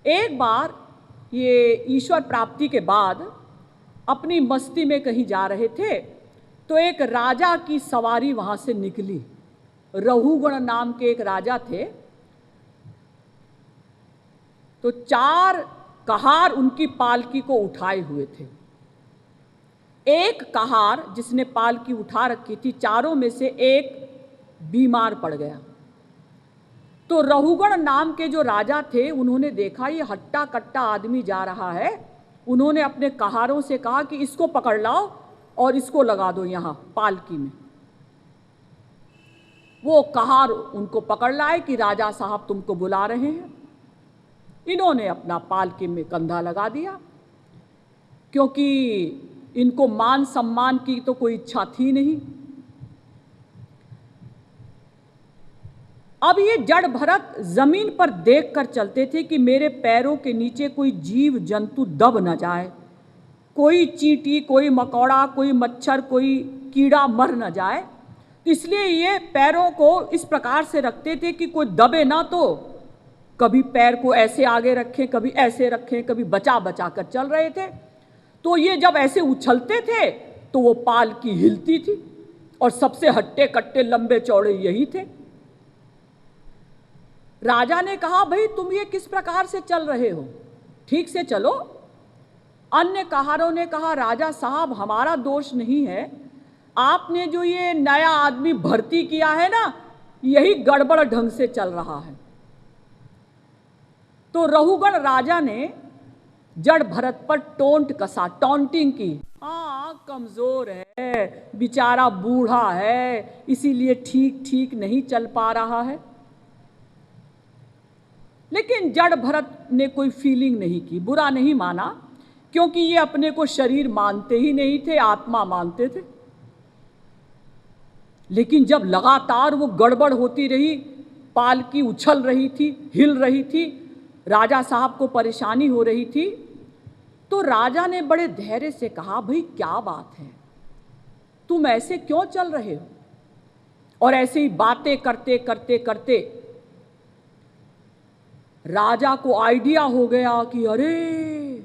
एक बार ये ईश्वर प्राप्ति के बाद अपनी मस्ती में कहीं जा रहे थे तो एक राजा की सवारी वहाँ से निकली। रहुगण नाम के एक राजा थे। तो 4 कहार उनकी पालकी को उठाए हुए थे। एक कहार जिसने पालकी उठा रखी थी, चारों में से एक बीमार पड़ गया। तो रहुगण नाम के जो राजा थे उन्होंने देखा ये हट्टा कट्टा आदमी जा रहा है। उन्होंने अपने कहारों से कहा कि इसको पकड़ लाओ और इसको लगा दो यहाँ पालकी में। वो कहार उनको पकड़ लाए कि राजा साहब तुमको बुला रहे हैं। इन्होंने अपना पालकी में कंधा लगा दिया, क्योंकि इनको मान सम्मान की तो कोई इच्छा थी नहीं। अब ये जड़ भरत जमीन पर देख कर चलते थे कि मेरे पैरों के नीचे कोई जीव जंतु दब न जाए, कोई चींटी, कोई मकौड़ा, कोई मच्छर, कोई कीड़ा मर न जाए। इसलिए ये पैरों को इस प्रकार से रखते थे कि कोई दबे ना। तो कभी पैर को ऐसे आगे रखें, कभी ऐसे रखें, कभी बचा बचा कर चल रहे थे। तो ये जब ऐसे उछलते थे तो वो पालकी हिलती थी और सबसे हट्टे कट्टे लंबे चौड़े यही थे। राजा ने कहा, भाई तुम ये किस प्रकार से चल रहे हो, ठीक से चलो। अन्य कहारों ने कहा, राजा साहब हमारा दोष नहीं है, आपने जो ये नया आदमी भर्ती किया है ना, यही गड़बड़ ढंग से चल रहा है। तो रहुगण राजा ने जड़ भरत पर टोंट कसा, टॉन्टिंग की। हाँ, कमजोर है बेचारा, बूढ़ा है, इसीलिए ठीक ठीक नहीं चल पा रहा है। लेकिन जड़ भरत ने कोई फीलिंग नहीं की, बुरा नहीं माना, क्योंकि ये अपने को शरीर मानते ही नहीं थे, आत्मा मानते थे। लेकिन जब लगातार वो गड़बड़ होती रही, पालकी उछल रही थी, हिल रही थी, राजा साहब को परेशानी हो रही थी, तो राजा ने बड़े धैर्य से कहा, भाई क्या बात है, तुम ऐसे क्यों चल रहे हो? और ऐसे ही बातें करते करते करते राजा को आइडिया हो गया कि अरे,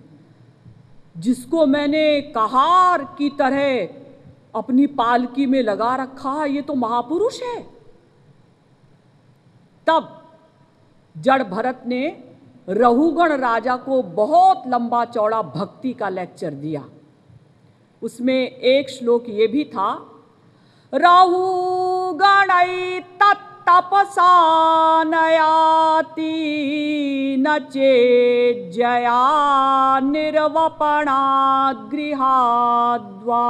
जिसको मैंने कहार की तरह अपनी पालकी में लगा रखा है, ये तो महापुरुष है। तब जड़ भरत ने रहुगण राजा को बहुत लंबा चौड़ा भक्ति का लेक्चर दिया। उसमें एक श्लोक ये भी था, रहुगणै तपसा नयाति न चेज्जया निर्वपणा गृहाद्वा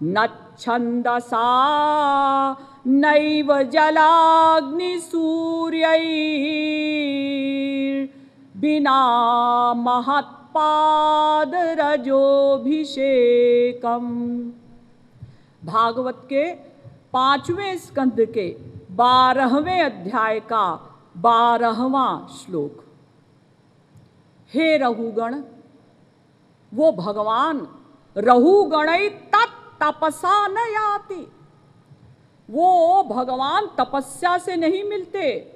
न छन्दसा नैव जलाग्नि सूर्यै बिना महत्पाद रजोभिषेकम। भागवत के 5वें स्कंद के 12वें अध्याय का 12वां श्लोक। हे रहुगण, वो भगवान रहुगणै तपसा न याति, वो भगवान तपस्या से नहीं मिलते।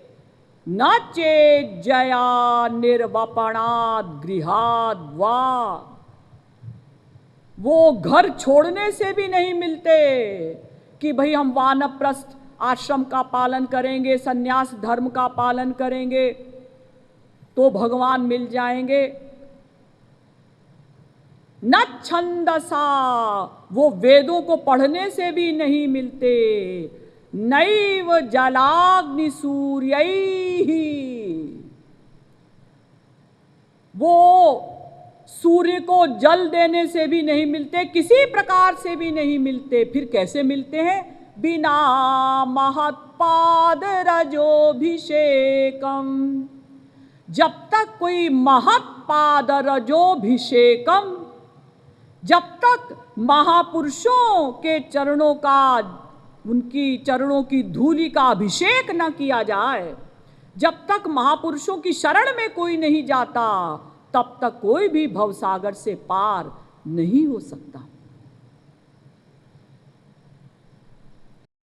न चेज्जया निर्वपणाद् गृहाद् वा, वो घर छोड़ने से भी नहीं मिलते कि भाई हम वानप्रस्थ आश्रम का पालन करेंगे, सन्यास धर्म का पालन करेंगे तो भगवान मिल जाएंगे। न छंदसा, वो वेदों को पढ़ने से भी नहीं मिलते। नैव जलाग्नि सूर्यैः, वो सूर्य को जल देने से भी नहीं मिलते, किसी प्रकार से भी नहीं मिलते। फिर कैसे मिलते हैं? बिना महत्पाद रजोभिषेकम, जब तक कोई महत्पाद रजोभिषेकम, जब तक महापुरुषों के चरणों का, उनकी चरणों की धूलि का अभिषेक न किया जाए, जब तक महापुरुषों की शरण में कोई नहीं जाता, तब तक कोई भी भवसागर से पार नहीं हो सकता।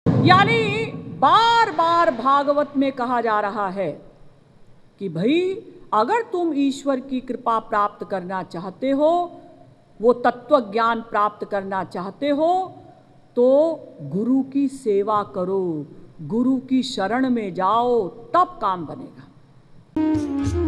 यानी बार बार भागवत में कहा जा रहा है कि भाई अगर तुम ईश्वर की कृपा प्राप्त करना चाहते हो, वो तत्व ज्ञान प्राप्त करना चाहते हो, तो गुरु की सेवा करो, गुरु की शरण में जाओ, तब काम बनेगा।